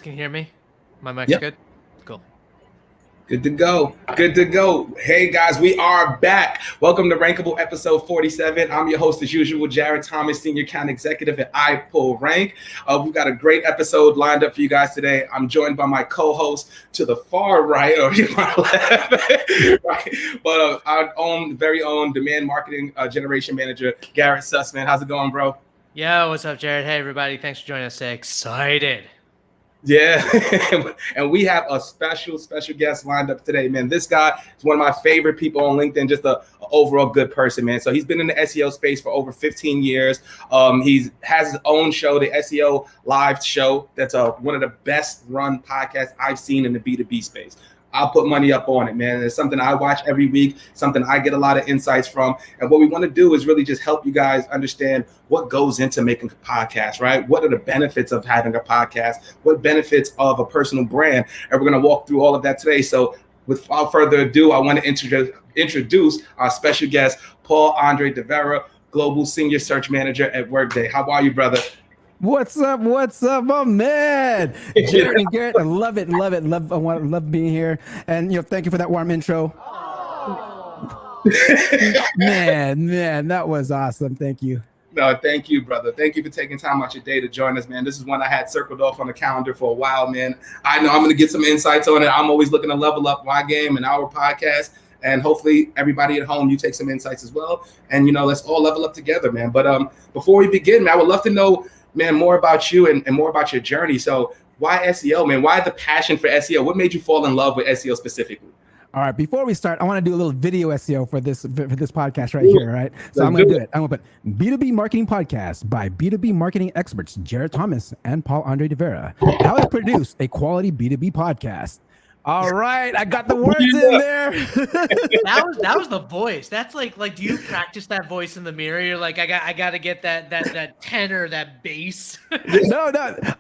can hear me? My mic's Yep. good? Cool. Good to go. Good to go. Hey, guys, we are back. Welcome to Rankable episode 47. I'm your host, as usual, Jarrett Thomas, Senior Account Executive at iPullRank. We've got a great episode lined up for you guys today. I'm joined by my co-host to the far right, or to my left, right? But our very own demand marketing generation manager, Garrett Sussman. How's it going, bro? Yo, what's up, Jared? Hey, everybody. Thanks for joining us today. Excited. Yeah, and we have a special guest lined up today, man. This guy is one of my favorite people on LinkedIn, just an overall good person, man. So he's been in the SEO space for over 15 years. He has his own show, the SEO Live show. That's one of the best run podcasts I've seen in the B2B space. I'll put money up on it, man. It's something I watch every week, something I get a lot of insights from. And what we want to do is really just help you guys understand what goes into making a podcast, right? What are the benefits of having a podcast? What benefits of a personal brand? And we're going to walk through all of that today. So without further ado, I want to introduce our special guest, Paul Andre De Vera, Global Senior Search Manager at Workday. How are you, brother? What's up, my man? Jarrett and Garrett, I love it. Love being here. And thank you for that warm intro. man, that was awesome. Thank you. No, thank you, brother. Thank you for taking time out your day to join us, man. This is one I had circled off on the calendar for a while, man. I know I'm going to get some insights on it. I'm always looking to level up my game and our podcast. And hopefully everybody at home, you take some insights as well. And, let's all level up together, man. But before we begin, man, I would love to know, man, more about you and more about your journey. So why SEO, man? Why the passion for SEO? What made you fall in love with SEO specifically? All right, before we start, I want to do a little video SEO for this podcast right here, right? So I'm going to do it. I'm going to put B2B Marketing Podcast by B2B marketing experts Jarrett Thomas and Paul Andre De Vera. How to produce a quality B2B podcast. All right, I got the words in there. that was the voice. That's like, do you practice that voice in the mirror? You're like, I got to get that tenor, that bass. No.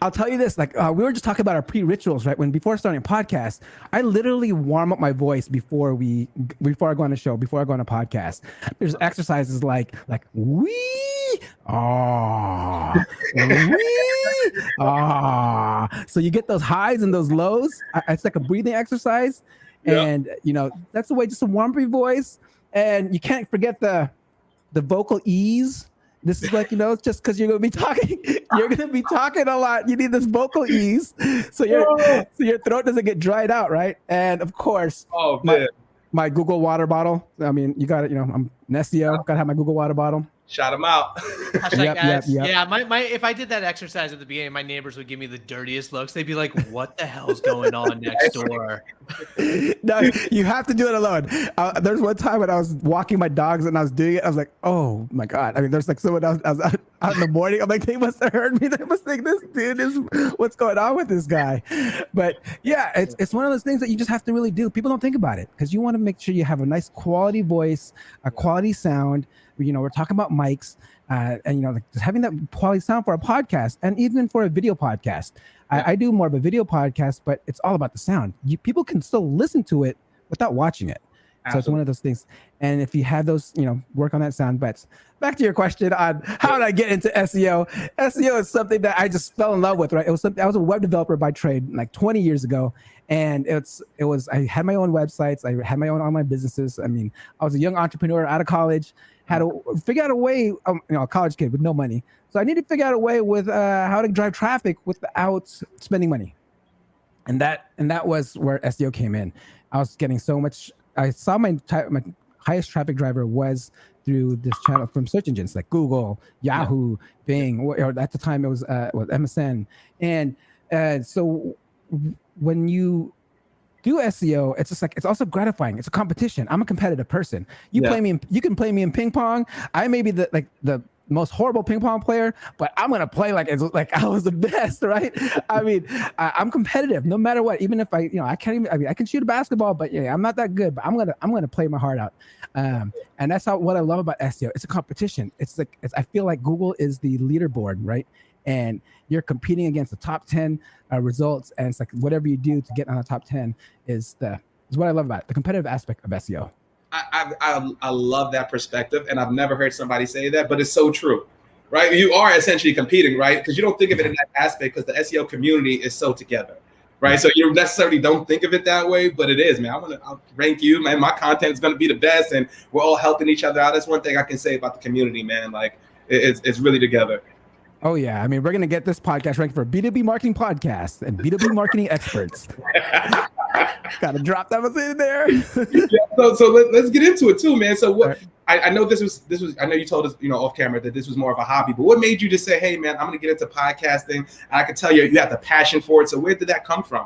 I'll tell you this. Like we were just talking about our pre-rituals, right? Before starting a podcast, I literally warm up my voice before I go on a show, before I go on a podcast. There's exercises like wee, ah, wee, ah. So you get those highs and those lows. It's like a breathing exercise, and that's the way, just to warm up your voice. And you can't forget the vocal ease. This is like, just because you're gonna be talking a lot, you need this vocal ease so your throat doesn't get dried out, right? And of course, my Google water bottle. I mean, you got it. I'm an SEO, gotta have my Google water bottle. Shout them out. Yep. Yeah, my if I did that exercise at the beginning, my neighbors would give me the dirtiest looks. They'd be like, "What the hell's going on next door?" No, you have to do it alone. There's one time when I was walking my dogs and I was doing it. I was like, "Oh my god!" I mean, there's like someone else. I was out in the morning. I'm like, they must have heard me. They must think this dude is what's going on with this guy. But yeah, it's one of those things that you just have to really do. People don't think about it because you want to make sure you have a nice quality voice, a quality sound. We're talking about mics, and like just having that quality sound for a podcast, and even for a video podcast. I do more of a video podcast, but it's all about the sound. People can still listen to it without watching it. Absolutely. So it's one of those things. And if you have those, work on that sound. But back to your question on how did I get into SEO? SEO is something that I just fell in love with, right? It was something. I was a web developer by trade, like 20 years ago. And it was I had my own websites. I had my own online businesses. I mean, I was a young entrepreneur out of college. Had to figure out a way, a college kid with no money. So I needed to figure out a way with how to drive traffic without spending money. And that was where SEO came in. I was getting so much. I saw my highest traffic driver was through this channel from search engines like Google, Yahoo, Bing, or at the time it was MSN. And so when you do SEO, it's just like, it's also gratifying. It's a competition. I'm a competitive person. You can play me in ping pong. I may be the most horrible ping pong player, but I'm gonna play like it's like I was the best, right? I mean, I'm competitive no matter what. Even if I can't even. I mean, I can shoot a basketball, but I'm not that good. But I'm gonna play my heart out. And that's what I love about SEO. It's a competition. I feel like Google is the leaderboard, right? And you're competing against the top 10 results, and it's like whatever you do to get on the top 10 is what I love about it, the competitive aspect of SEO. I love that perspective, and I've never heard somebody say that, but it's so true. right? You are essentially competing, right? Because you don't think of it in that aspect because the SEO community is so together, right? So you necessarily don't think of it that way, but it is, man. I'll rank you, man. My content is going to be the best, and we're all helping each other out. That's one thing I can say about the community, man. Like it's really together. Oh yeah, I mean, we're gonna get this podcast ranked for B2B marketing podcast and B2B marketing experts. Gotta drop that was in there. So let's get into it too, man. So what? I know this was. I know you told us, off camera that this was more of a hobby. But what made you just say, "Hey, man, I'm gonna get into podcasting"? And I can tell you have the passion for it. So where did that come from?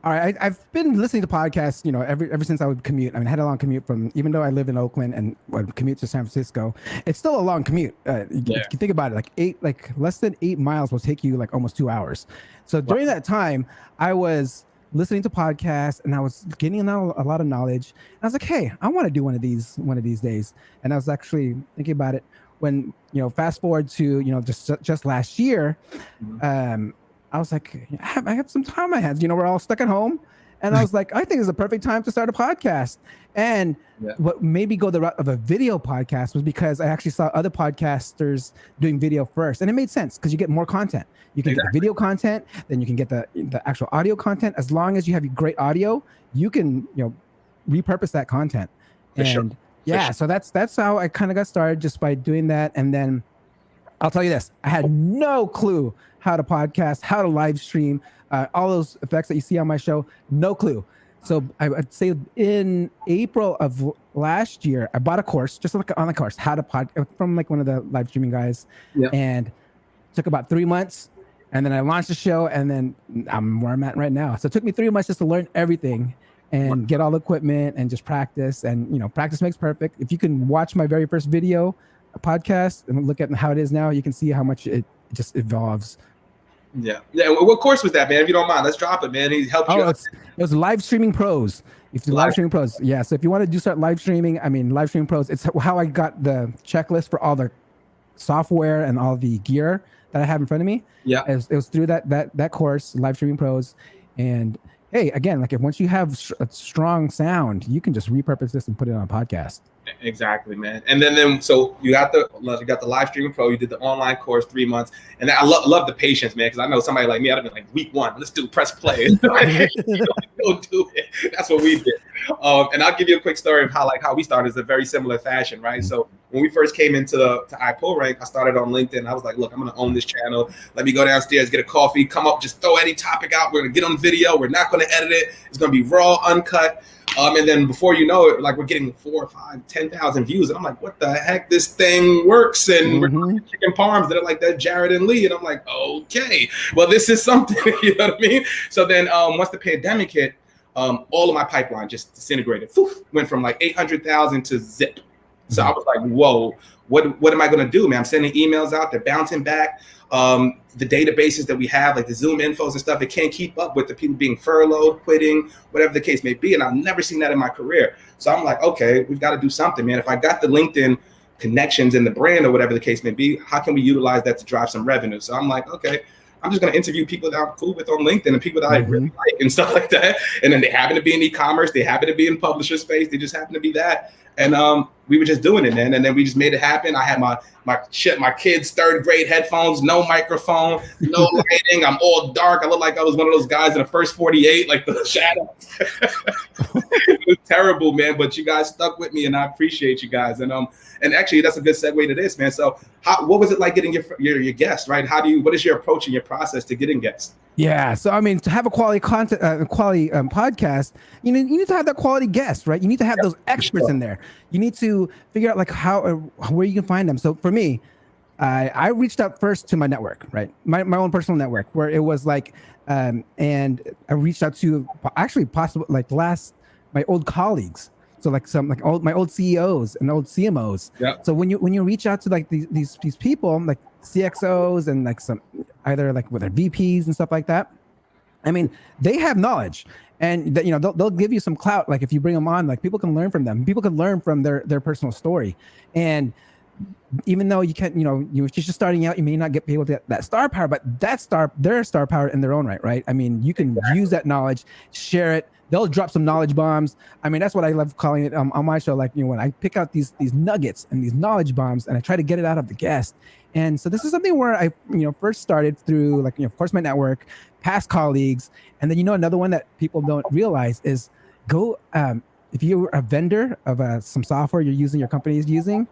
All right, I've been listening to podcasts, ever since I would commute. I mean, I had a long commute even though I live in Oakland and would commute to San Francisco, it's still a long commute. If you think about it, less than 8 miles will take you like almost 2 hours. So during that time, I was listening to podcasts and I was getting a lot of knowledge. And I was like, hey, I want to do one of these days. And I was actually thinking about it when, fast forward to, just last year, I was like, I have some time on my hands. We're all stuck at home. And I was like, I think it's the perfect time to start a podcast. And what made me go the route of a video podcast was because I actually saw other podcasters doing video first. And it made sense because you get more content. You can get the video content, then you can get the actual audio content. As long as you have great audio, you can, repurpose that content. So that's how I kind of got started, just by doing that. And then I'll tell you this, I had no clue how to podcast, how to live stream, all those effects that you see on my show, no clue. So I would say in April of last year, I bought a course, just like an online course, how to from like one of the live streaming guys, and took about 3 months. And then I launched the show, and then I'm where I'm at right now. So it took me 3 months just to learn everything and get all the equipment and just practice. And, practice makes perfect. If you can watch my very first video podcast and look at how it is now, you can see how much it just evolves. Yeah. What course was that, man? If you don't mind, let's drop it, man. He helped you. It was Live Streaming Pros. Live Streaming Pros. Yeah. So if you want to start live streaming, Live Streaming Pros, it's how I got the checklist for all the software and all the gear that I have in front of me. Yeah. It was through that course, Live Streaming Pros. And hey, again, like once you have a strong sound, you can just repurpose this and put it on a podcast. Exactly, man. And then so you got the live streaming pro, you did the online course 3 months, and I love the patience, man, because I know somebody like me, I'd have been like, week 1, let's press play. Go do it. That's what we did. And I'll give you a quick story of how we started. It's a very similar fashion, right? So when we first came into to iPullRank, I started on LinkedIn. I was like, look, I'm gonna own this channel. Let me go downstairs, get a coffee, come up, just throw any topic out. We're gonna get on video. We're not gonna edit it. It's gonna be raw, uncut. And then before you know it, like we're getting 4, 5, 10,000 views. And I'm like, what the heck? This thing works. And we're doing chicken parms that are like that Jarrett and Lee. And I'm like, okay, well, this is something, you know what I mean? So then once the pandemic hit, all of my pipeline just disintegrated. Went from like 800,000 to zip. So I was like, whoa, what am I going to do, man? I'm sending emails out. They're bouncing back. The databases that we have, like the Zoom infos and stuff, it can't keep up with the people being furloughed, quitting, whatever the case may be. And I've never seen that in my career. So I'm like, okay, we've got to do something, man. If I got the LinkedIn connections and the brand or whatever the case may be, how can we utilize that to drive some revenue? So I'm like, okay, I'm just going to interview people that I'm cool with on LinkedIn and people that I really like and stuff like that. And then they happen to be in e-commerce. They happen to be in publisher space. They just happen to be that. And we were just doing it, man. And then we just made it happen. I had my kids' 3rd grade headphones, no microphone, no lighting. I'm all dark. I look like I was one of those guys in the first 48, like the shadow. It was terrible, man. But you guys stuck with me, and I appreciate you guys. And actually, that's a good segue to this, man. So, what was it like getting your guests, right? What is your approach and your process to getting guests? Yeah. So, to have a quality content, podcast, you need to have that quality guest, right? You need to have those experts in there. You need to figure out like where you can find them. So for me, I reached out first to my network, right? My own personal network, where it was like, and I reached out to actually possibly like my old colleagues. So like my old CEOs and old CMOs. Yeah. So when you reach out to like these people, like CXOs and like some either like with their VPs and stuff like that, they have knowledge, and they'll give you some clout. Like if you bring them on, like people can learn from them. People can learn from their personal story, and even though you can't, you're just starting out, you may not be able to get that star power, but they're star power in their own right? I mean, you can use that knowledge, share it. They'll drop some knowledge bombs. I mean, that's what I love calling it on my show. Like, when I pick out these nuggets and these knowledge bombs, and I try to get it out of the guest. And so this is something where I, first started through, like, of course, my network, past colleagues, and then another one that people don't realize is go if you're a vendor of some software you're using, your company is using.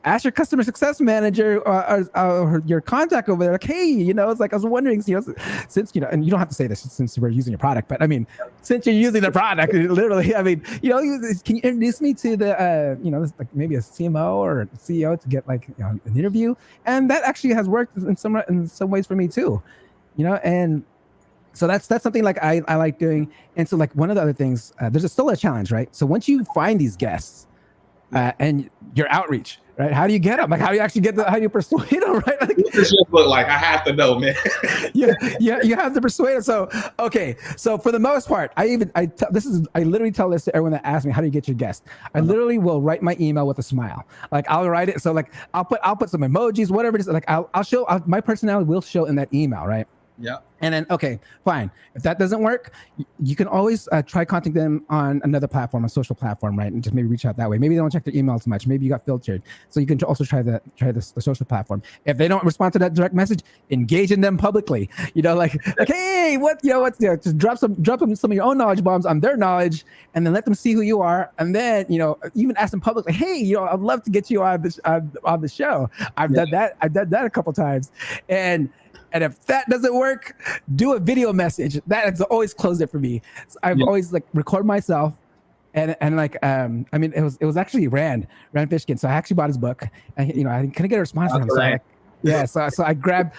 Ask your customer success manager or your contact over there, like, hey, it's like, I was wondering, since, and you don't have to say this since we're using your product, but I mean, since you're using the product, literally, I mean, can you introduce me to the, like maybe a CMO or a CEO to get like an interview? And that actually has worked in some ways for me too, and so that's something like I like doing. And so like one of the other things, there's still a challenge, right? So once you find these guests, and your outreach, right? How do you get them? Like, how do you actually how do you persuade them, right? Like, what does this look like? I have to know, man. yeah, you have to persuade them. So, okay. So for the most part, I literally tell this to everyone that asks me, how do you get your guest? I literally will write my email with a smile. Like, I'll write it. So like, I'll put some emojis, whatever it is. Like, I'll show, my personality will show in that email, right? Yeah. And then, okay, fine. If that doesn't work, you can always try contacting them on another platform, a social platform, right? And just maybe reach out that way. Maybe they don't check their email as much. Maybe you got filtered. So you can also try the social platform. If they don't respond to that direct message, engage in them publicly. Like hey, just drop them some of your own knowledge bombs on their knowledge, and then let them see who you are. And then, even ask them publicly, hey, I'd love to get you on the show. I've done that. I've done that a couple times. And if that doesn't work, do a video message. That has always closed it for me. So I've always like record myself, and like I mean, it was actually Rand Fishkin. So I actually bought his book, and I couldn't get a response from him. So I grabbed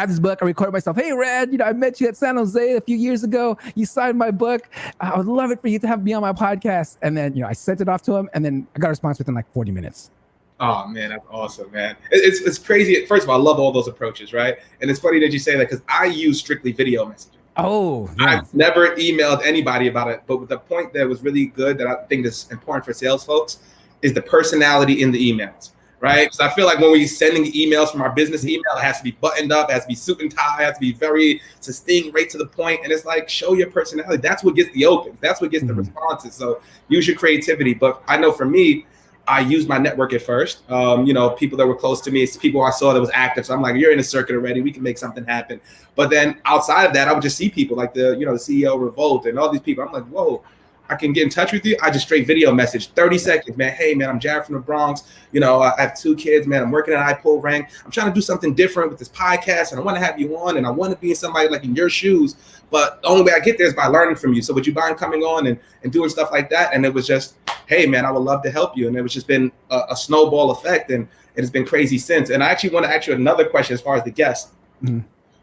his book. I recorded myself. Hey Rand, I met you at San Jose a few years ago. You signed my book. I would love it for you to have me on my podcast. And then I sent it off to him, and then I got a response within like 40 minutes. Oh man, that's awesome, man. It's crazy. First of all, I love all those approaches, right? And it's funny that you say that because I use strictly video messaging. Oh, yeah. I've never emailed anybody about it, but the point that was really good that I think is important for sales folks is the personality in the emails, right? Because I feel like when we're sending emails from our business email, it has to be buttoned up, it has to be suit and tie, it has to be very succinct, right to the point. And it's like, show your personality. That's what gets the opens. That's what gets the responses. So use your creativity. But I know for me, I used my network at first. People that were close to me, it's people I saw that was active. So I'm like, you're in the circuit already. We can make something happen. But then outside of that, I would just see people like the CEO Revolt and all these people. I'm like, whoa, I can get in touch with you. I just straight video message, 30 seconds, man. Hey, man, I'm Jarrett from the Bronx. I have 2 kids, man. I'm working at iPullRank. I'm trying to do something different with this podcast, and I want to have you on, and I want to be somebody like in your shoes. But the only way I get there is by learning from you. So would you mind coming on and doing stuff like that? And it was just, hey, man, I would love to help you. And it was just been a snowball effect, and it has been crazy since. And I actually want to ask you another question as far as the guests. Mm-hmm.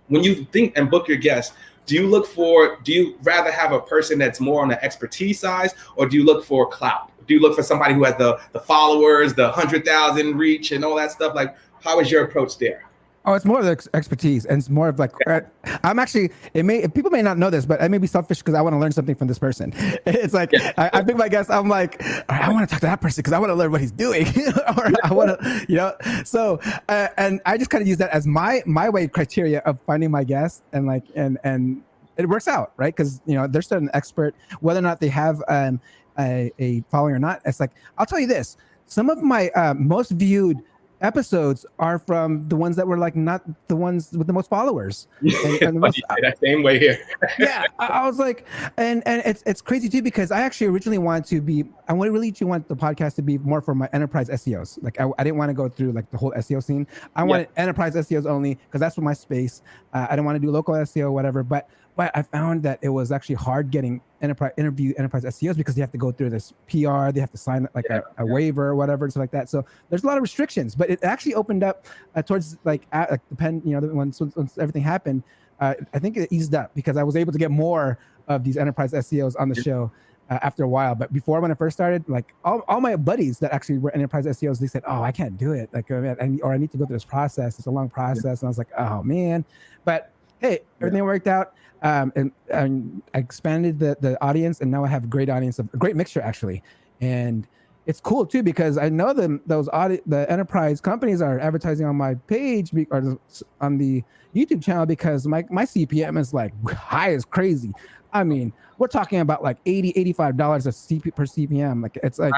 When you think and book your guests, do you rather have a person that's more on the expertise side, or do you look for clout? Do you look for somebody who has the followers, the 100,000 reach and all that stuff? Like, how is your approach there? Oh, it's more of the expertise, and it's more of like, I'm actually, people may not know this, but I may be selfish because I want to learn something from this person. It's like, I pick my guest, I'm like, I want to talk to that person because I want to learn what he's doing, or I want to, so, and I just kind of use that as my way criteria of finding my guests, and like, and it works out, right? Because, they're still an expert, whether or not they have a following or not. It's like, I'll tell you this, some of my most viewed episodes are from the ones that were like not the ones with the most followers. And that same way here. Yeah, I was like, and it's crazy too, because I actually originally want the podcast to be more for my enterprise SEOs. Like I didn't want to go through like the whole SEO scene. I wanted enterprise SEOs only because that's what my space. I didn't want to do local SEO, whatever. But I found that it was actually hard getting enterprise SEOs because they have to go through this PR, they have to sign like a waiver or whatever, and stuff like that. So there's a lot of restrictions, but it actually opened up towards once everything happened, I think it eased up because I was able to get more of these enterprise SEOs on the show after a while. But before, when I first started, like all my buddies that actually were enterprise SEOs, they said, oh, I can't do it. Like, I need to go through this process. It's a long process. And I was like, oh man, but hey, everything worked out. And I expanded the audience, and now I have a great audience, a great mixture actually. And it's cool too, because I know the enterprise companies are advertising on my page or on the YouTube channel, because my CPM is like high as crazy. I mean, we're talking about like $80-$85 per CPM. Like it's like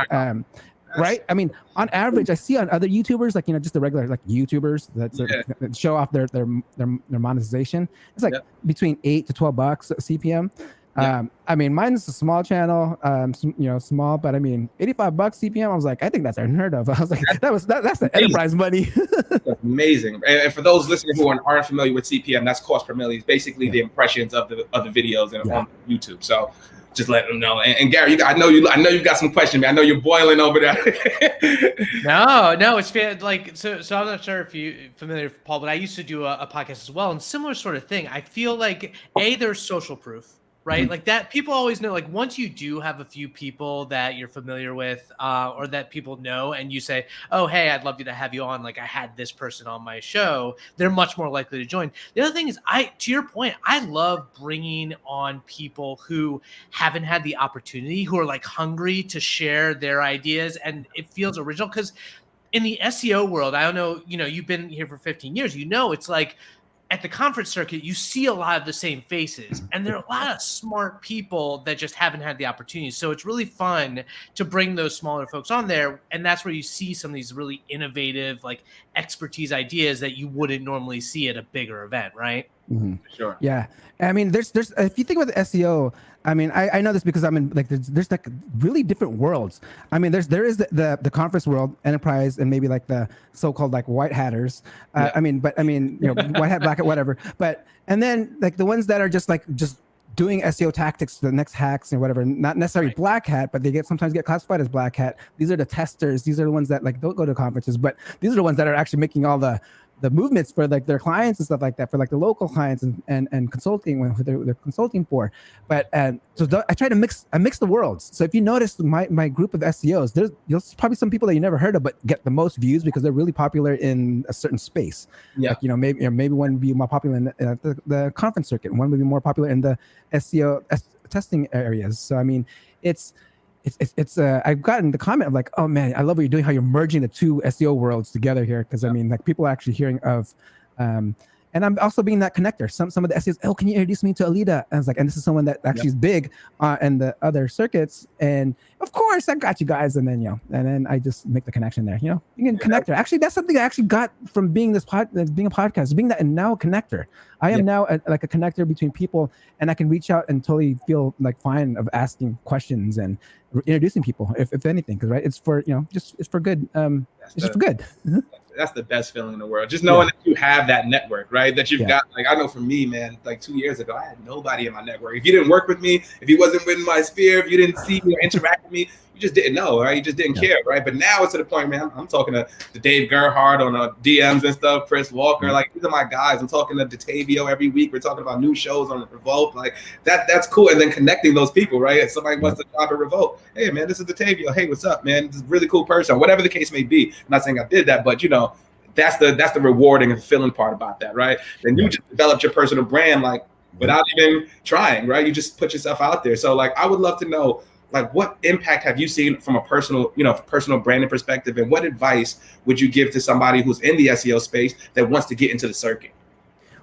right. I mean, on average, I see on other YouTubers, like, just the regular like YouTubers that show off their monetization. It's like between $8 to $12 CPM. I mean, mine's a small channel, small, but I mean, $85 CPM. I was like, I think that's unheard of. I was like, that's the enterprise money. That's amazing. And for those listening who aren't familiar with CPM, that's cost per million. It's basically the impressions of the videos on YouTube. So just let them know. And Gary, I know you've got some questions, man. I know you're boiling over there. No, it's like so. I'm not sure if you're familiar with Paul, but I used to do a podcast as well, and similar sort of thing. I feel like there's social proof. Right? Mm-hmm. Like that, people always know, like once you do have a few people that you're familiar with or that people know, and you say, oh, hey, I'd love to have you on. Like I had this person on my show. They're much more likely to join. The other thing is, to your point, I love bringing on people who haven't had the opportunity, who are like hungry to share their ideas, and it feels original. Because in the SEO world, I don't know, you've been here for 15 years, it's like, at the conference circuit, you see a lot of the same faces, and there are a lot of smart people that just haven't had the opportunity. So it's really fun to bring those smaller folks on there. And that's where you see some of these really innovative, like expertise ideas that you wouldn't normally see at a bigger event, right? Mm-hmm. Sure. Yeah. I mean, there's if you think about the SEO, I mean, I know this because I'm in like there's like really different worlds. I mean, there is the conference world, enterprise, and maybe like the so-called like white hatters. I mean, white hat, black hat, whatever. But and then like the ones that are just doing SEO tactics, the next hacks and whatever, not necessarily black hat, but they sometimes get classified as black hat. These are the testers. These are the ones that like don't go to conferences, but these are the ones that are actually making all the movements for like their clients and stuff like that, for like the local clients and consulting when they're consulting for. But I try to mix the worlds. So if you notice my group of SEOs, there's probably some people that you never heard of but get the most views because they're really popular in a certain space. Yeah. Like, maybe one would be more popular in the conference circuit, one would be more popular in the SEO testing areas. So I mean, it's I've gotten the comment of like, oh man, I love what you're doing, how you're merging the two SEO worlds together here. Cause I mean, like people are actually hearing of, and I'm also being that connector. Some of the SEOs, oh, can you introduce me to Alida? And I was like, and this is someone that actually is big in the other circuits. And of course I got you guys. And then I just make the connection there, you can connector. Actually, that's something I actually got from being being a podcast, being that and now a connector. I am now a connector between people, and I can reach out and totally feel like fine of asking questions and introducing people, if anything, because it's for it's for good. It's just for good. That's the best feeling in the world. Just knowing that you have that network, right? That you've got. Like I know for me, man, like 2 years ago, I had nobody in my network. If you didn't work with me, if you wasn't within my sphere, if you didn't see me or interact with me, you just didn't know, right? You just didn't care, right? But now it's to the point, man, I'm talking to Dave Gerhardt on DMs and stuff, Chris Walker, like these are my guys. I'm talking to Detavio every week. We're talking about new shows on Revolt, like that's cool. And then connecting those people, right? If somebody wants to drop a Revolt, hey man, this is Detavio. Hey, what's up, man? This is a really cool person. Whatever the case may be. I'm not saying I did that, but that's the rewarding and fulfilling part about that, right? Then you just developed your personal brand, like without even trying, right? You just put yourself out there. So like, I would love to know, like, what impact have you seen from a personal branding perspective, and what advice would you give to somebody who's in the SEO space that wants to get into the circuit?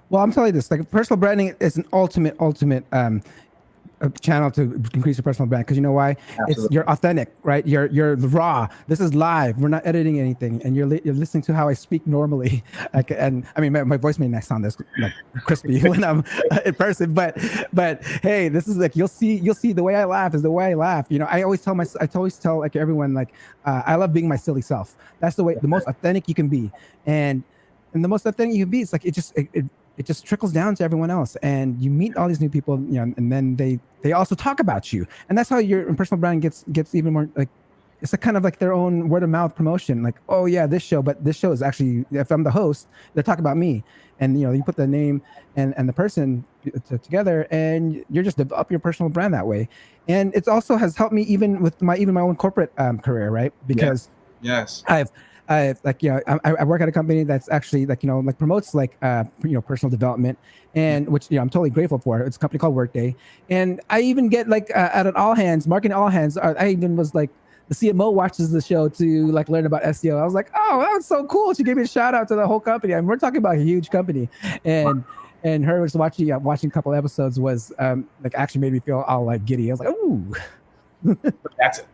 Well, I'm telling you this, like personal branding is an ultimate channel to increase your personal brand, because you know why? Absolutely. You're authentic, right? You're raw. This is live. We're not editing anything, and you're listening to how I speak normally. And I mean, my voice may not sound this like crispy when I'm in person, but hey, this is like you'll see the way I laugh is the way I laugh. I always tell like everyone, like I love being my silly self. That's the most authentic you can be, and the most authentic you can be. It's like it just trickles down to everyone else, and you meet all these new people, and then they also talk about you, and that's how your personal brand gets even more like, it's a kind of like their own word of mouth promotion. Like, oh yeah, this show is actually, if I'm the host, they're talking about me, and you put the name and the person together, and you're just develop your personal brand that way. And it also has helped me even with my own corporate career, right? Because I work at a company that's actually like promotes like personal development, and which I'm totally grateful for. It's a company called Workday, and I even get like at an all hands marketing all hands. I even was like the CMO watches the show to like learn about SEO. I was like, oh, that was so cool. She gave me a shout out to the whole company. I mean, we're talking about a huge company, and her was watching a couple episodes was like actually made me feel all like giddy. I was like, ooh.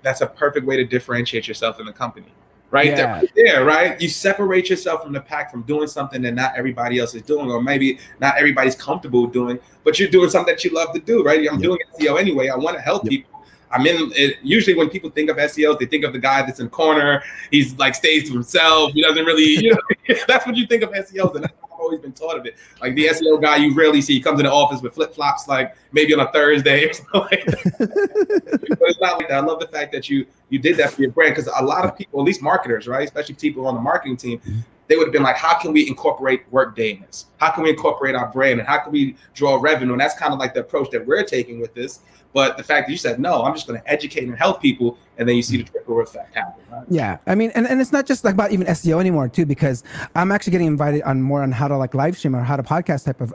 That's a perfect way to differentiate yourself in the company, right? Yeah. There, right? You separate yourself from the pack from doing something that not everybody else is doing, or maybe not everybody's comfortable doing, but you're doing something that you love to do, right? I'm doing SEO anyway. I want to help people. I'm in it. Usually when people think of SEOs, they think of the guy that's in the corner. He's like stays to himself. He doesn't really, you know, that's what you think of SEOs. And that's how I've always been taught of it. Like the SEO guy, you rarely see. He comes in the office with flip flops, like maybe on a Thursday or something like that. But it's not like that. I love the fact that you did that for your brand, because a lot of people, at least marketers, right, especially people on the marketing team, they would have been like, how can we incorporate Workday in this? How can we incorporate our brand? And how can we draw revenue? And that's kind of like the approach that we're taking with this. But the fact that you said, no, I'm just going to educate and help people. And then you see the trickle effect happen. Right? Yeah. I mean, and it's not just like about even SEO anymore too, because I'm actually getting invited on more on how to like live stream or how to podcast type of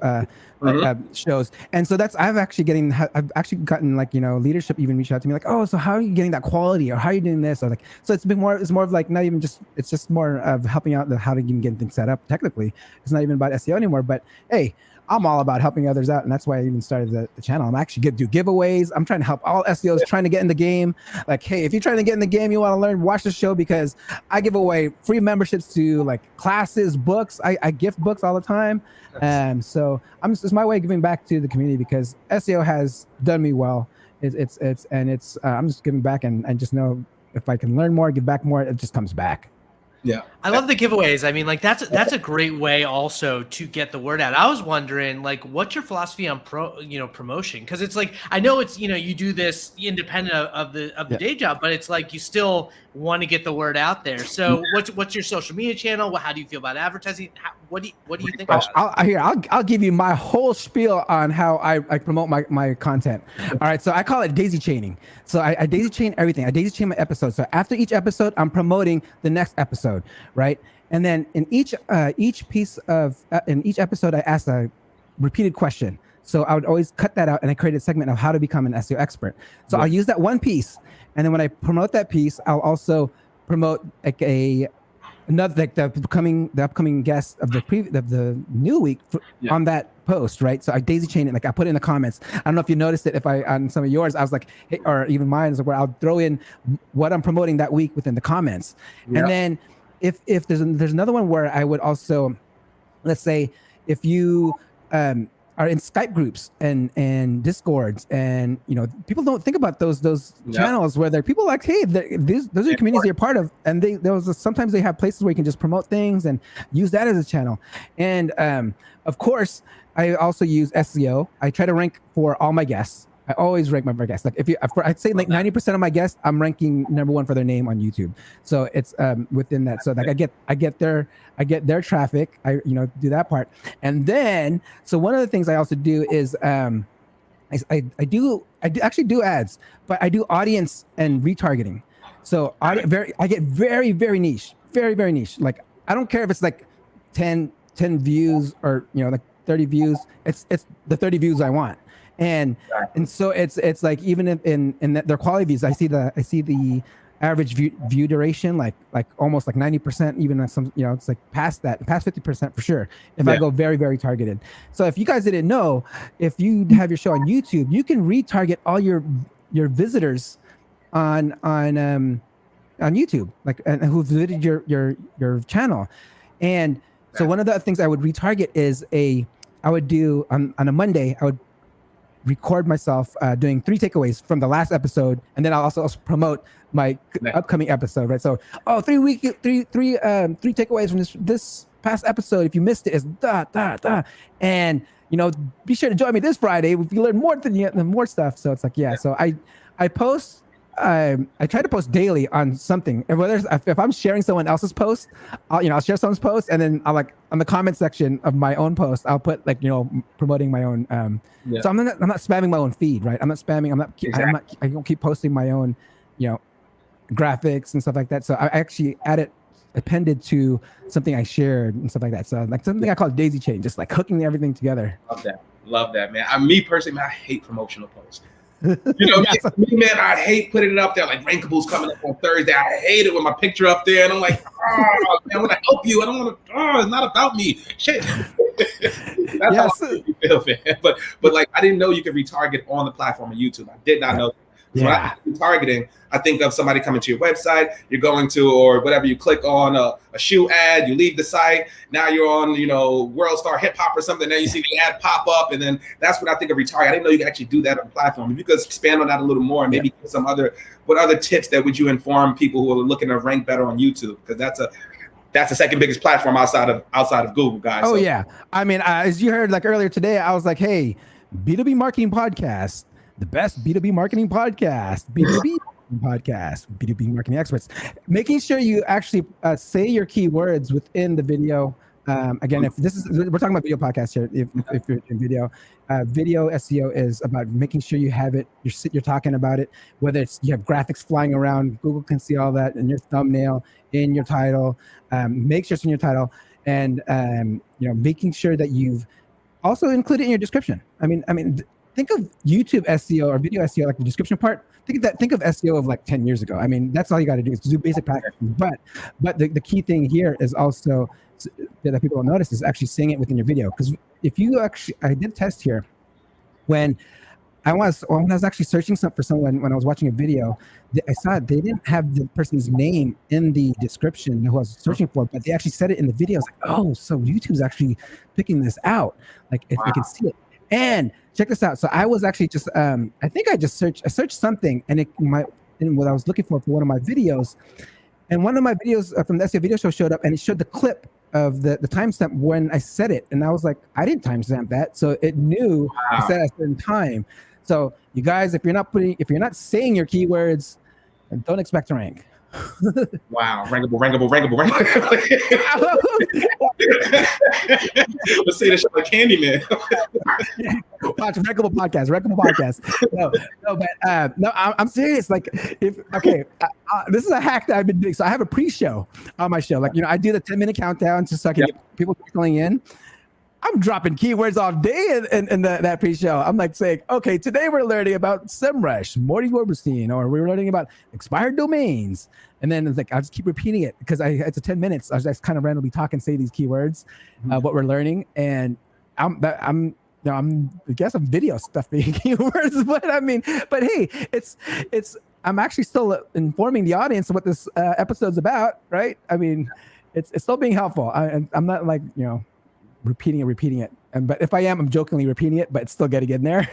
shows. And so I've actually gotten like, you know, leadership even reach out to me like, oh, so how are you getting that quality, or how are you doing this? Or like, so it's more of like, not even just, it's just more of helping out how to even get things set up. Technically, it's not even about SEO anymore, but hey, I'm all about helping others out, and that's why I even started the channel. I'm actually going to do giveaways. I'm trying to help all SEOs trying to get in the game. Like, hey, if you're trying to get in the game, you want to learn, watch the show, because I give away free memberships to like classes, books. I gift books all the time. So it's my way of giving back to the community, because SEO has done me well. I'm just giving back, and just know if I can learn more, give back more, it just comes back. Yeah, I love the giveaways. I mean, like that's a great way also to get the word out. I was wondering, like, what's your philosophy on promotion? Because it's like, I know it's, you know, you do this independent of the day job, but it's like you still want to get the word out there. So what's your social media channel? How do you feel about advertising? What do you think about it? I'll give you my whole spiel on how I promote my content. All right, so I call it daisy chaining. So I daisy chain everything. I daisy chain my episodes. So after each episode, I'm promoting the next episode, right? And then in each episode, I ask a repeated question. So I would always cut that out, and I create a segment of how to become an SEO expert. So I'll use that one piece, and then when I promote that piece, I'll also promote like another, like the upcoming guest of the new week on that post, right? So I daisy chain it, like I put it in the comments. I don't know if you noticed it, if I on some of yours, I was like, hey, or even mine, where I'll throw in what I'm promoting that week within the comments. And then if there's another one where I would also, let's say, if you are in Skype groups and Discords, and you know, people don't think about those channels where they're people like, hey, those are communities you're part of, and sometimes they have places where you can just promote things and use that as a channel. And of course, I also use SEO. I try to rank for all my guests. I always rank my guests. Like I'd say like 90% of my guests, I'm ranking #1 for their name on YouTube. So it's within that. So like I get their traffic. I do that part. And then so one of the things I also do is I actually do ads, but I do audience and retargeting. So I get very, very niche, very, very niche. Like I don't care if it's like 10 views or like 30 views. It's the 30 views I want. And so it's like even in their quality views, I see the average view duration like almost like 90%, even at some it's like past 50% for sure if I go very, very targeted. So if you guys didn't know, if you have your show on YouTube, you can retarget all your visitors on YouTube, like and who visited your channel. And so one of the things I would retarget is I would do on a Monday, I would record myself doing 3 takeaways from the last episode, and then I'll also promote my upcoming episode, right? So 3 takeaways from this past episode. If you missed it, it's and be sure to join me this Friday if you learn more stuff. So it's like so I post. I try to post daily on something, and whether if I'm sharing someone else's post, I'll share someone's post, and then I'll like on the comment section of my own post, I'll put like promoting my own. So I'm not spamming my own feed, right? I'm not spamming. I don't keep posting my own, graphics and stuff like that. So I actually appended to something I shared and stuff like that. So like something I call daisy chain, just like hooking everything together. Love that, man. Me personally, man, I hate promotional posts. You know, me, man, I hate putting it up there. Like Rankable's coming up on Thursday. I hate it with my picture up there, and I'm like, oh, man, I want to help you. I don't want to. Oh, it's not about me. Shit. That's how I feel, man. But like, I didn't know you could retarget on the platform of YouTube. I did not know. So when I think targeting, I think of somebody coming to your website, you're going to, or whatever, you click on a shoe ad, you leave the site, now you're on, you know, World Star Hip Hop or something, then you see the ad pop up, and then that's what I think of retargeting. I didn't know you could actually do that on the platform. If you could expand on that a little more, and maybe give some what other tips that would you inform people who are looking to rank better on YouTube? Because that's the second biggest platform outside of Google, guys. Oh, yeah. I mean, as you heard like earlier today, I was like, hey, B2B Marketing Podcast, the best B2B marketing podcast, B2B podcast, B2B marketing experts. Making sure you actually say your keywords within the video. Again, if this is, we're talking about video podcast here. If you're in video, video SEO is about making sure you have it. You're talking about it. Whether it's you have graphics flying around, Google can see all that in your thumbnail, in your title. Make sure it's in your title, and you know, making sure that you've also included in your description. I mean. Think of YouTube SEO or video SEO, like the description part. Think of SEO of like 10 years ago. I mean, that's all you got to do is do basic practice. But the key thing here is also that people will notice is actually saying it within your video. Because if you actually, I did a test here when I was actually searching for someone when I was watching a video. I saw they didn't have the person's name in the description who I was searching for, but they actually said it in the video. I was like, oh, so YouTube's actually picking this out. Like if they can see it. And check this out. So I was actually just, I think I searched something, and what I was looking for one of my videos, and one of my videos from the SEO Video Show showed up, and it showed the clip of the timestamp when I said it, and I was like, I didn't timestamp that, so it knew I said at a certain time. So you guys, if you're not saying your keywords, don't expect to rank. Wow, rankable. Let's say this like Candyman. Watch Rankable Podcast. No, I'm serious. Like, this is a hack that I've been doing. So I have a pre-show on my show. Like, you know, I do the 10-minute countdown just so I can get people calling in. I'm dropping keywords all day in that pre-show. I'm like saying, okay, today we're learning about SEMrush, Morty Oberstein, or we're learning about expired domains. And then it's like, I'll just keep repeating it because it's a 10 minutes. I was just kind of randomly talk and say these keywords, what we're learning. And I guess I'm video stuffing keywords, but hey, I'm actually still informing the audience of what this episode's about, right? I mean, it's still being helpful. I'm not like, you know, repeating it. But if I am, I'm jokingly repeating it, but it's still getting in there.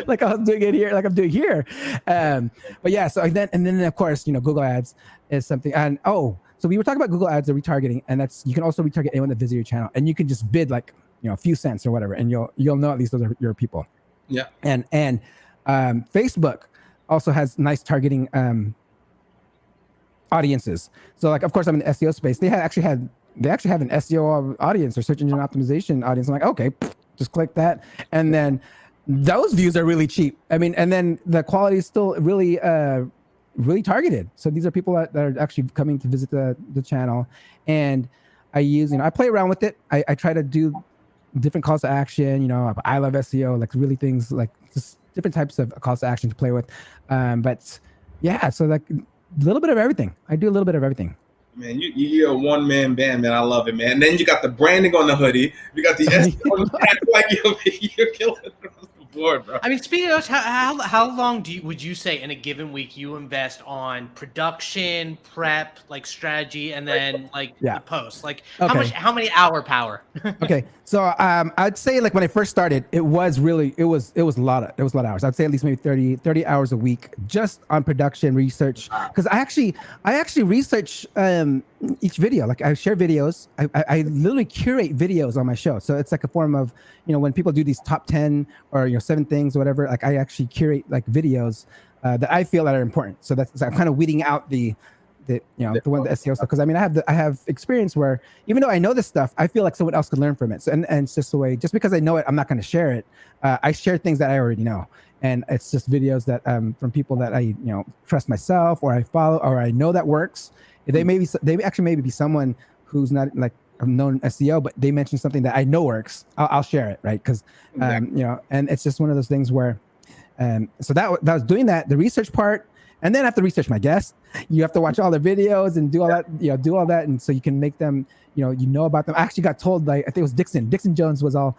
Like I was doing it here, like I'm doing here. But yeah, so then of course, you know, Google Ads is something. And so we were talking about Google Ads, the retargeting, and you can also retarget anyone that visits your channel, and you can just bid like, you know, a few cents or whatever, and you'll know at least those are your people. Yeah. And Facebook also has nice targeting audiences. So like, of course, I'm in the SEO space. They actually have an SEO audience or search engine optimization audience. I'm like, okay, just click that. And then those views are really cheap. I mean, and then the quality is still really, really targeted. So these are people that are actually coming to visit the channel. And I play around with it. I try to do different calls to action, you know, I love SEO, like really things like just different types of calls to action to play with. But yeah, so like a little bit of everything. I do a little bit of everything. Man, you're a one-man band, man. I love it, man. And then you got the branding on the hoodie. You got the SEO on the back, like you're killing it across the board, bro. I mean, speaking of how long would you say in a given week you invest on production, prep, like strategy, and then the post? Like how many hour power? Okay, so I'd say like when I first started, it was a lot of hours. I'd say at least maybe 30 hours a week just on production research, because I actually research each video. Like I share videos. I literally curate videos on my show. So it's like a form of, you know, when people do these top 10 or, you know, 7 things or whatever, like I actually curate like videos that I feel that are important. So I'm kind of weeding out the SEO stuff. Because I mean, I have experience where even though I know this stuff, I feel like someone else could learn from it. So, and it's just the way, just because I know it, I'm not going to share it. I share things that I already know. And it's just videos that from people that I, you know, trust myself, or I follow, or I know that works. They actually be someone who's not like a known SEO, but they mention something that I know works. I'll share it, right? Because you know, and it's just one of those things where So that was doing that, the research part. And then I have to research my guests. You have to watch all their videos and do all that, do all that. And so you can make them, you know about them. I actually got told, like, I think it was Dixon Jones was all,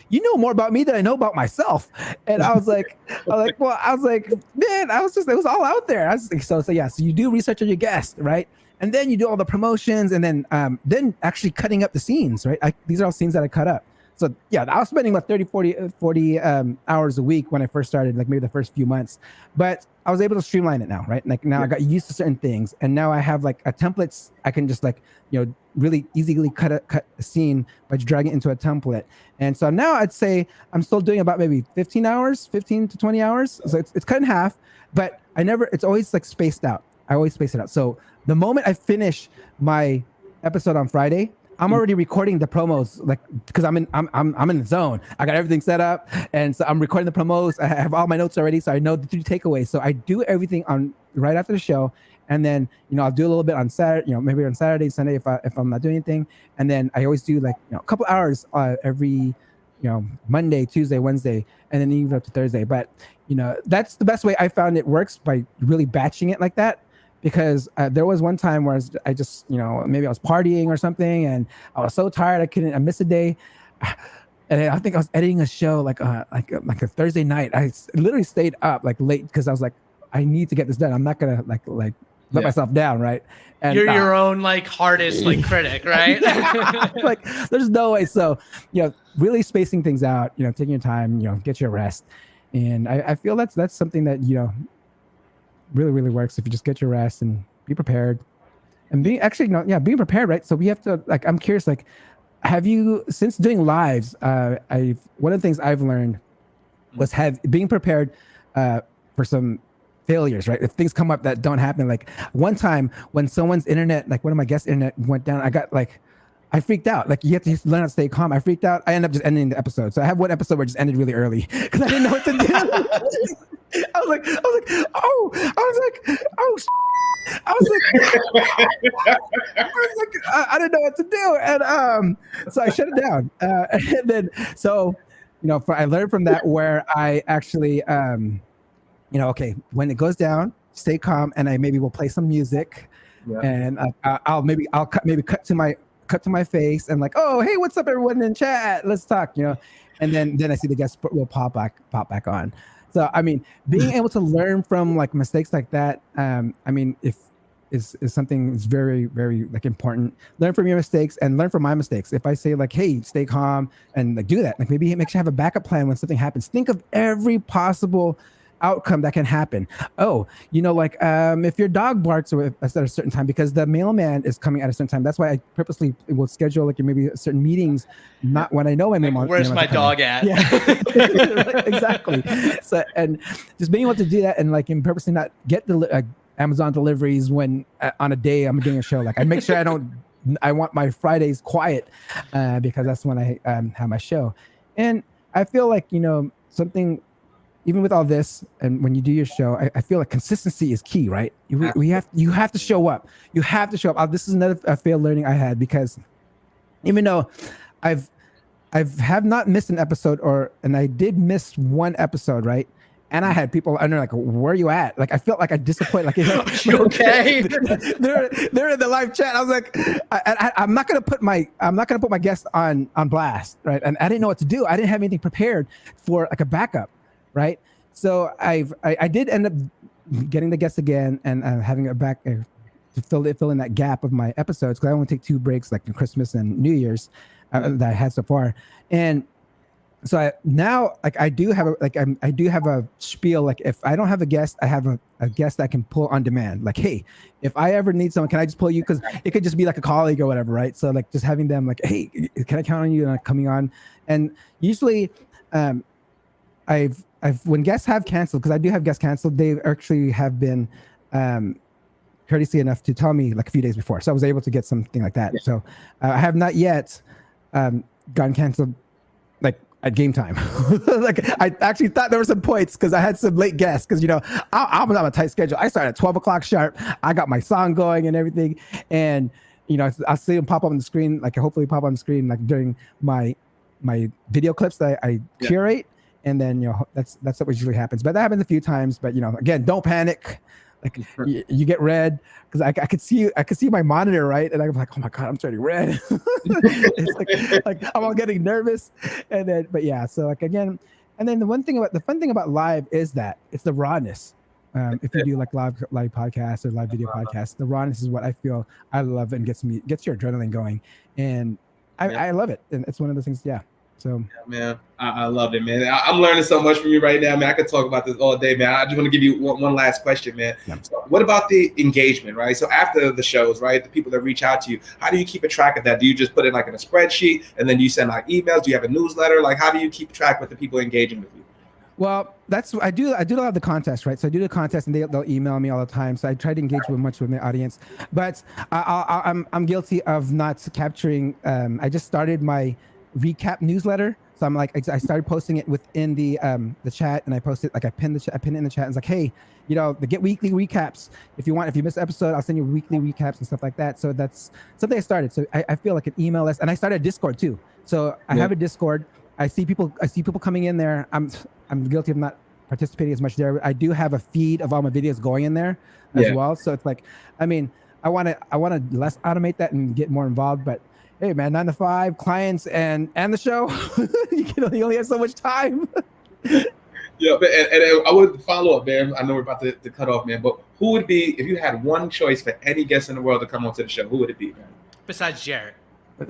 you know more about me than I know about myself. And I was like, man, it was all out there. I was like, so yeah. So you do research on your guests, right? And then you do all the promotions, and then actually cutting up the scenes, right? These are all scenes that I cut up. So yeah, I was spending about 40 hours a week when I first started, like maybe the first few months, but I was able to streamline it now, right? Like now I got used to certain things, and now I have like a templates. I can just like, really easily cut a scene by dragging it into a template. And so now I'd say I'm still doing about maybe 15 to 20 hours. So it's cut in half, but it's always like spaced out. I always space it out. So the moment I finish my episode on Friday, I'm already recording the promos, like, because I'm in the zone. I got everything set up, and so I'm recording the promos. I have all my notes already, so I know the 3 takeaways. So I do everything on right after the show, and then I'll do a little bit on Saturday, maybe on Saturday, Sunday if I'm not doing anything, and then I always do like a couple hours every Monday, Tuesday, Wednesday, and then even up to Thursday. But that's the best way I found it works, by really batching it like that. Because there was one time where I just, maybe I was partying or something, and I was so tired I missed a day, and I think I was editing a show like a Thursday night. I literally stayed up like late because I was like, I need to get this done. I'm not gonna like let myself down, right? And you're your own like hardest like critic, right? Like there's no way. So really spacing things out, taking your time, get your rest, and I feel that's something that really, really works if you just get your rest and be prepared, and being prepared, right? So we have to, like, I'm curious, like, have you, since doing lives, one of the things I've learned was being prepared for some failures, right? If things come up that don't happen, like one time when someone's internet, like one of my guests' internet went down, I freaked out. Like, you have to learn how to stay calm. I freaked out. I ended up just ending the episode. So I have one episode where it just ended really early because I didn't know what to do. I was like, I didn't know what to do. And so I shut it down. And then, so, I learned from that where I actually, okay, when it goes down, stay calm, and I maybe will play some music, and I'll cut to my face and like, oh, hey, what's up, everyone in chat? Let's talk, and then I see the guest will pop back on. So, I mean, being able to learn from like mistakes like that, is something that's very, very like important. Learn from your mistakes and learn from my mistakes. If I say like, hey, stay calm and like do that, like maybe make sure you have a backup plan when something happens. Think of every possible outcome that can happen. If your dog barks at a certain time because the mailman is coming at a certain time, that's why I purposely will schedule like maybe certain meetings, not when I know my mailman. Where's my dog at? Yeah, exactly. So, and just being able to do that and like purposely not get the Amazon deliveries when on a day I'm doing a show. Like I make sure I want my Fridays quiet because that's when I have my show. And I feel like something. Even with all this, and when you do your show, I feel like consistency is key, right? You have to show up. You have to show up. This is another failed learning I had, because even though I have not missed an episode, and I did miss one episode, right? And I had people under like, where are you at? Like I felt like I disappointed. Like, you okay? they're in the live chat. I was like, I'm not gonna put my guest on blast, right? And I didn't know what to do. I didn't have anything prepared for like a backup. Right. So I did end up getting the guests again and having a back to fill in that gap of my episodes, because I only take 2 breaks, like Christmas and New Year's that I had so far. And so I do have a spiel. Like if I don't have a guest, I have a guest that I can pull on demand. Like, hey, if I ever need someone, can I just pull you? Because it could just be like a colleague or whatever, right? So like just having them like, hey, can I count on you coming on? And usually when guests have canceled, because I do have guests canceled, they actually have been courtesy enough to tell me like a few days before. So I was able to get something like that. Yeah. So I have not yet gotten canceled like at game time. Like I actually thought there were some points because I had some late guests, because I was on a tight schedule. I started at 12 o'clock sharp. I got my song going and everything. And I'll see them pop up on the screen, like hopefully pop on the screen like during my video clips that I curate. and then that's what usually happens. But that happens a few times. But again, don't panic. Like you get red because I could see my monitor, right, and I'm like, oh my god, I'm turning red. It's like I'm all getting nervous, and then so like again, and then the fun thing about live is that it's the rawness. If you do like live podcasts or live video podcasts, the rawness is what I feel I love and gets your adrenaline going, and I love it, and it's one of those things. Yeah. So man, I love it, man. I'm learning so much from you right now, man. I could talk about this all day, man. I just want to give you one last question, man. Yeah. So what about the engagement, right? So after the shows, right, the people that reach out to you, how do you keep a track of that? Do you just put it like in a spreadsheet and then you send out emails? Do you have a newsletter? Like, how do you keep track with the people engaging with you? Well, I do a lot of the contests, right? So I do the contest, and they'll email me all the time. So I try to engage with my audience, but I'm guilty of not capturing. I just started my recap newsletter, so I'm like, I started posting it within the chat, and I posted like I pinned it in the chat. And it's like, hey, they get weekly recaps. If you miss an episode, I'll send you weekly recaps and stuff like that. So that's something I started. So I feel like an email list, and I started a Discord too. So I have a Discord. I see people coming in there. I'm guilty of not participating as much there. I do have a feed of all my videos going in there as well. So it's like, I mean, I want to less automate that and get more involved. But hey, man, 9 to 5 clients and the show, you only have so much time. Yeah, and I would follow up, man. I know we're about to cut off, man. But who would be, if you had one choice for any guest in the world to come onto the show, who would it be, man? Besides Jarrett. I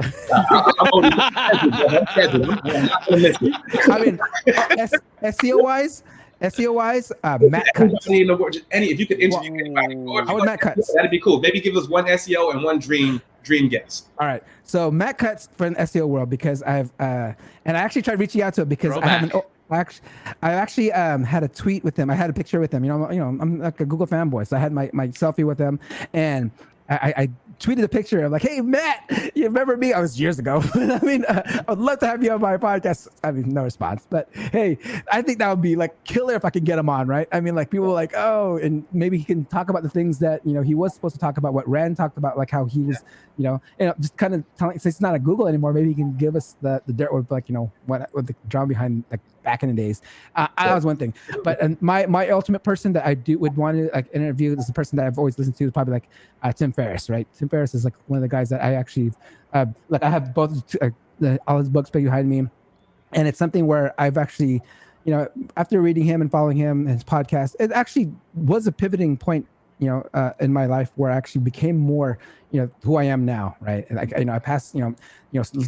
mean, SEO wise, Matt Cuts. If you could interview anybody, Matt Cuts. That'd be cool. Maybe give us one SEO and one dream guest. All right. So Matt Cuts for an SEO world, because and I actually tried reaching out to him because I actually had a tweet with him. I had a picture with him. I'm like a Google fanboy, so I had my selfie with him, and I tweeted a picture of like, hey, Matt, you remember me? I was years ago. I mean, I would love to have you on my podcast. I mean, no response, but hey, I think that would be like killer if I could get him on, right? I mean, like people were like, oh, and maybe he can talk about the things that, he was supposed to talk about, what Rand talked about, like how he was, just kind of telling, since it's not a Google anymore, maybe he can give us the dirt with like, what the drama behind like back in the days. That was one thing, but my ultimate person that I would want to like interview is the person that I've always listened to is probably like Tim Ferriss, right? Tim Ferriss is like one of the guys that I actually like. I have both all his books behind me, and it's something where I've actually, after reading him and following him and his podcast, it actually was a pivoting point, in my life where I actually became more, who I am now, right? And I passed,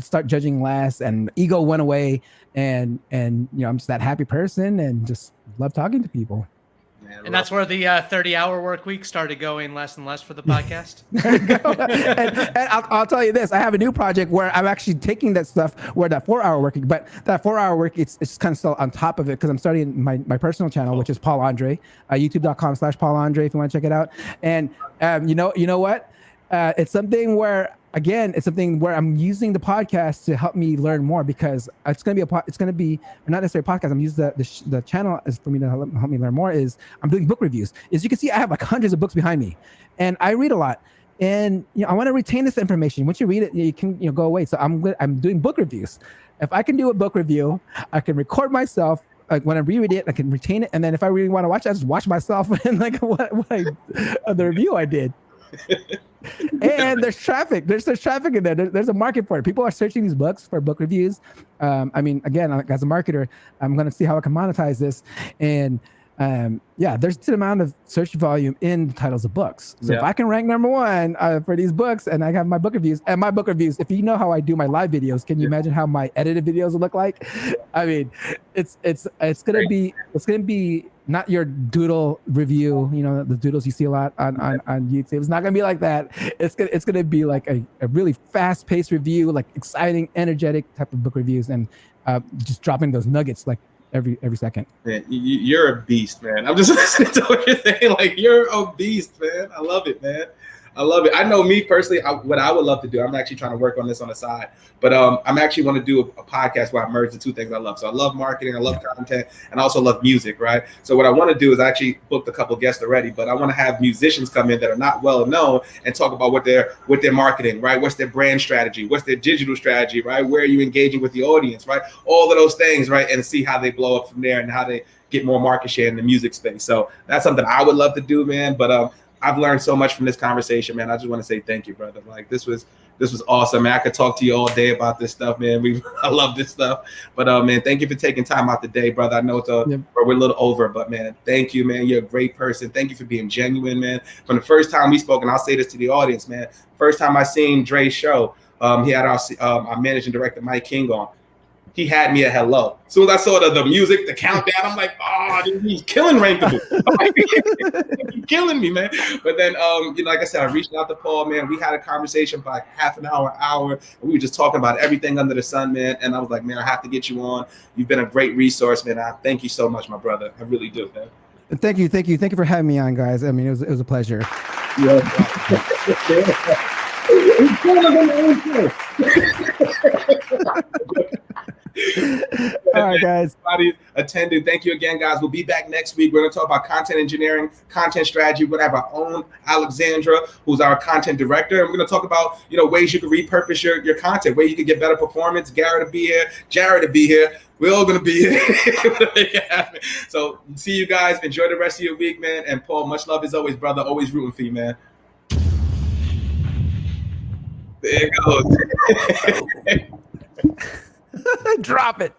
start judging less, and ego went away, and I'm just that happy person and just love talking to people. And that's where the 30-hour work week started going less and less for the podcast. There you go. And I'll tell you this: I have a new project where I'm actually taking that stuff, where that 4-hour work week, but that 4-hour work, it's kind of still on top of it, because I'm starting my personal channel, which is Paul Andre, youtube.com/Paul Andre if you want to check it out. And you know what? It's something where, again, I'm using the podcast to help me learn more, because it's going to be not necessarily a podcast. I'm using the channel is for me to help me learn more. Is I'm doing book reviews. As you can see, I have like hundreds of books behind me, and I read a lot. And I want to retain this information. Once you read it, you can go away. So I'm doing book reviews. If I can do a book review, I can record myself. Like when I reread it, I can retain it, and then if I really want to watch it, I just watch myself and like the review I did. And there's traffic. There's traffic in there. There's a market for it. People are searching these books for book reviews. I mean, again, as a marketer, I'm going to see how I can monetize this. And there's an amount of search volume in the titles of books. So if I can rank number 1 for these books, and I have my book reviews, if you know how I do my live videos, can you imagine how my edited videos will look like? I mean, it's gonna be not your doodle review, the doodles you see a lot on YouTube. It's not gonna be like that. It's gonna be like a really fast-paced review, like exciting, energetic type of book reviews, and just dropping those nuggets like every second. Man, you're a beast, man. I'm just listening to what you're saying. Like, you're a beast, man. I love it, man. I love it. I know me personally, what I would love to do, I'm actually trying to work on this on the side, but I'm actually want to do a podcast where I merge the two things I love. So I love marketing, I love content, and I also love music, right? So what I want to do is I actually booked a couple guests already, but I want to have musicians come in that are not well known and talk about what they're marketing, right? What's their brand strategy? What's their digital strategy, right? Where are you engaging with the audience, right? All of those things, right? And see how they blow up from there and how they get more market share in the music space. So that's something I would love to do, man. But I've learned so much from this conversation, man. I just want to say thank you, brother. Like this was awesome, man. I could talk to you all day about this stuff, man. I love this stuff. But man, thank you for taking time out the day, brother. I know we're a little over, but man, thank you, man. You're a great person. Thank you for being genuine, man. From the first time we spoke, and I'll say this to the audience, man. First time I seen Dre's show, he had our managing director, Mike King, on. He had me at hello. As soon as I saw the music, the countdown, I'm like, oh, he's killing Rankable. He's killing me, man. But then, like I said, I reached out to Paul, man. We had a conversation for like half an hour, and we were just talking about everything under the sun, man. And I was like, man, I have to get you on. You've been a great resource, man. I thank you so much, my brother. I really do, man. Thank you for having me on, guys. I mean, it was a pleasure. Yeah. All right, guys. Everybody attended. Thank you again, guys. We'll be back next week. We're going to talk about content engineering, content strategy. We're going to have our own Alexandra, who's our content director. And we're going to talk about, ways you can repurpose your content, where you can get better performance. Garrett will be here. Jarrett will be here. We're all going to be here. So see you guys. Enjoy the rest of your week, man. And Paul, much love as always, brother. Always rooting for you, man. There it goes. Drop it.